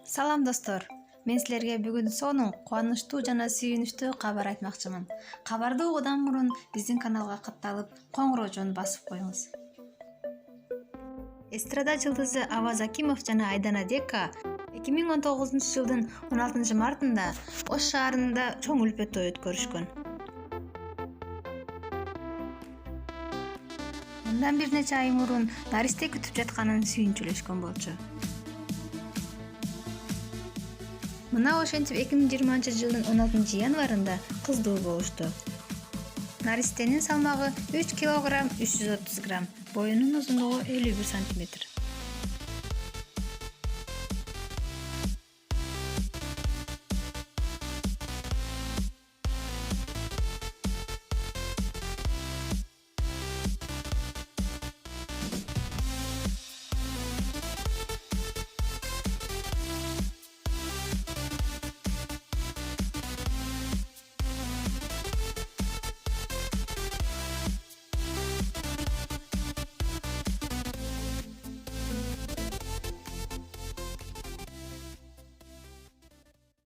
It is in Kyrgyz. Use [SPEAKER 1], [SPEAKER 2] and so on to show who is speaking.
[SPEAKER 1] Салам достор. Мен силерге бүгүн сонун кубанычтуу жана сүйүнүчтүү кабар айтмакчымын. Кабарды угуудан мурун биздин каналга катталып, коңгуроо басып коюңуз. Эстрада жылдызы Аваз Акимов жана Айдана Дека 2019-жылдын 16-мартында Ош шаарында чоң үлпөт той өткөрүшкөн. Мындан бир нече ай мурун наристе күтүп жатканын сүйүнчүлөшкөн болчу. Мына ошентип 2020-жылдын 16-январында кыздуу болушту. Наристенин салмагы 3 кг 330 грамм, боюнун узундугу 51 см.